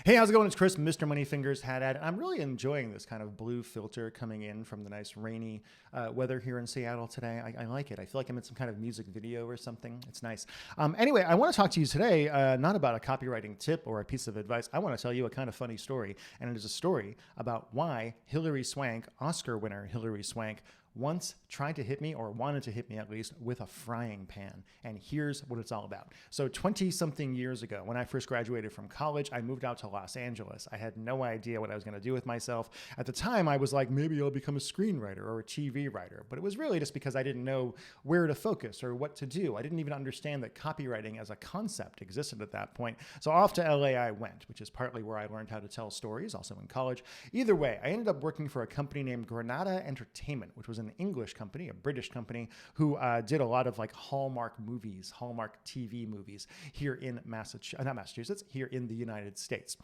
Hey, how's it going? It's Chris, Mr. Moneyfingers Hat Ad. I'm really enjoying this kind of blue filter coming in from the nice rainy weather here in Seattle today. I like it. I feel like I'm in some kind of music video or something. It's nice. Anyway, I want to talk to you today, not about a copywriting tip or a piece of advice. I want to tell you a kind of funny story. And it is a story about why Hilary Swank, Oscar winner Hilary Swank, once tried to hit me, or wanted to hit me at least, with a frying pan. And here's what it's all about. So 20-something years ago, when I first graduated from college, I moved out to Los Angeles. I had no idea what I was going to do with myself. At the time, I was like, maybe I'll become a screenwriter or a TV writer. But it was really just because I didn't know where to focus or what to do. I didn't even understand that copywriting as a concept existed at that point. So off to LA I went, which is partly where I learned how to tell stories, also in college. Either way, I ended up working for a company named Granada Entertainment, which was an English company, a British company, who did a lot of like Hallmark movies, Hallmark TV movies here in Massachusetts, here in the United States.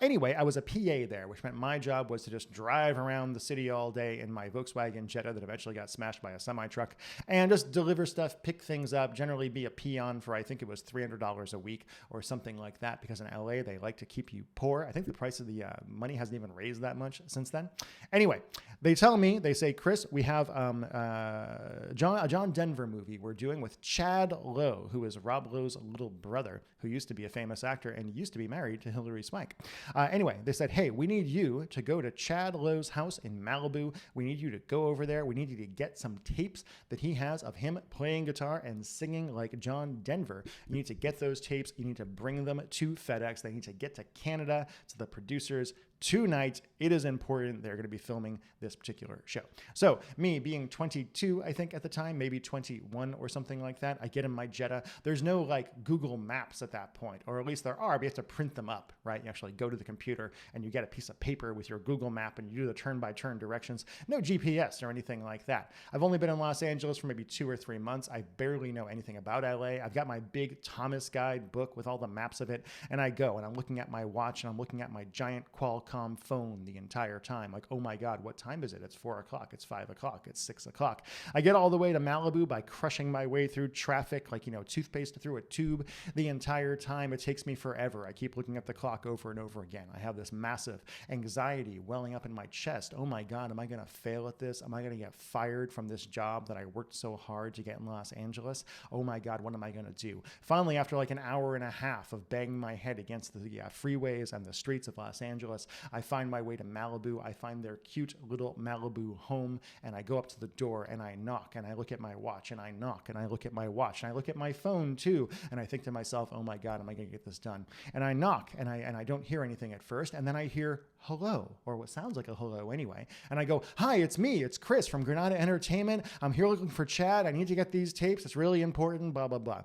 Anyway, I was a PA there, which meant my job was to just drive around the city all day in my Volkswagen Jetta that eventually got smashed by a semi-truck and just deliver stuff, pick things up, generally be a peon for, I think it was $300 a week or something like that, because in LA, they like to keep you poor. I think the price of the money hasn't even raised that much since then. Anyway, they tell me, they say, Chris, we have a John Denver movie we're doing with Chad Lowe, who is Rob Lowe's little brother, who used to be a famous actor and used to be married to Hilary Swank. Anyway, they said, hey, we need you to go to Chad Lowe's house in Malibu. We need you to go over there. We need you to get some tapes that he has of him playing guitar and singing like John Denver. You need to get those tapes. You need to bring them to FedEx. They need to get to Canada, to the producers, tonight. It is important. They're going to be filming this particular show. So me being 22, I think at the time, maybe 21 or something like that, I get in my Jetta. There's no like Google Maps at that point, or at least there are, but you have to print them up, right? You actually go to the computer and you get a piece of paper with your Google map and you do the turn-by-turn directions. No GPS or anything like that. I've only been in Los Angeles for maybe 2 or 3 months. I barely know anything about LA. I've got my big Thomas Guide book with all the maps of it, and I go and I'm looking at my watch and I'm looking at my giant Qualcomm phone the entire time. Like, oh my God, what time is it? It's 4 o'clock. It's 5 o'clock. It's 6 o'clock. I get all the way to Malibu by crushing my way through traffic, like, toothpaste through a tube the entire time. It takes me forever. I keep looking at the clock over and over again. I have this massive anxiety welling up in my chest. Oh my God, am I going to fail at this? Am I going to get fired from this job that I worked so hard to get in Los Angeles? Oh my God, what am I going to do? Finally, after like an hour and a half of banging my head against the freeways and the streets of Los Angeles, I find my way to Malibu. I find their cute little Malibu home, and I go up to the door and I knock and I look at my watch and I knock and I look at my watch and I look at my phone too, and I think to myself, oh my God, am I going to get this done? And I knock and I don't hear anything at first, and then I hear hello, or what sounds like a hello anyway, and I go, hi, it's me, it's Chris from Granada Entertainment. I'm here looking for Chad. I need to get these tapes. It's really important, blah, blah, blah.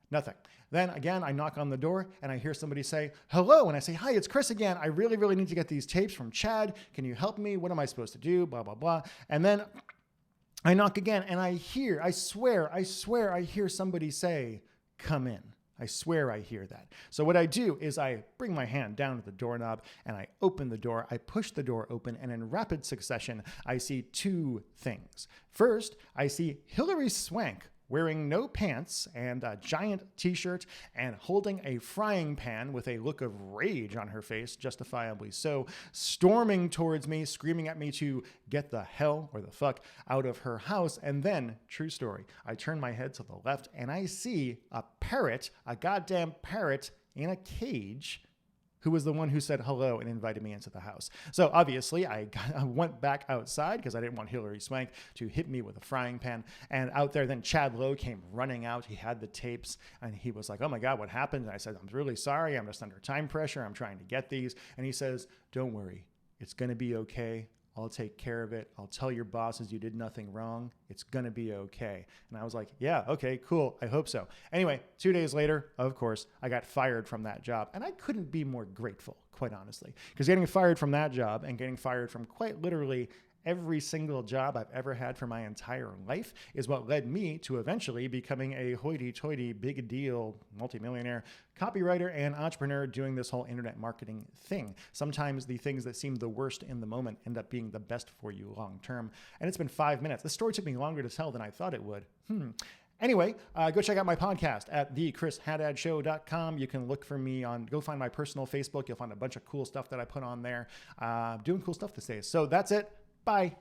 Nothing. Then again, I knock on the door and I hear somebody say, hello. And I say, hi, it's Chris again. I really, really need to get these tapes from Chad. Can you help me? What am I supposed to do? Blah, blah, blah. And then I knock again and I swear, I hear somebody say, come in. I swear I hear that. So what I do is I bring my hand down to the doorknob and I open the door. I push the door open, and in rapid succession, I see 2 things. First, I see Hilary Swank wearing no pants and a giant t-shirt and holding a frying pan with a look of rage on her face, justifiably so, storming towards me, screaming at me to get the hell or the fuck out of her house. And then, true story, I turn my head to the left and I see a parrot, a goddamn parrot in a cage, who was the one who said hello and invited me into the house. So obviously I went back outside because I didn't want Hilary Swank to hit me with a frying pan. And out there, then Chad Lowe came running out. He had the tapes and he was like, oh my God, what happened? And I said, I'm really sorry. I'm just under time pressure. I'm trying to get these. And he says, don't worry. It's going to be okay. I'll take care of it. I'll tell your bosses you did nothing wrong. It's going to be okay. And I was like, yeah, okay, cool. I hope so. Anyway, 2 days later, of course, I got fired from that job. And I couldn't be more grateful, quite honestly, because getting fired from that job and getting fired from quite literally every single job I've ever had for my entire life is what led me to eventually becoming a hoity-toity, big deal, multimillionaire copywriter and entrepreneur doing this whole internet marketing thing. Sometimes the things that seem the worst in the moment end up being the best for you long term. And it's been 5 minutes. This story took me longer to tell than I thought it would. Anyway, go check out my podcast at thechrishaddad.show.com. You can look for me go find my personal Facebook. You'll find a bunch of cool stuff that I put on there. Doing cool stuff these days. So that's it. Bye.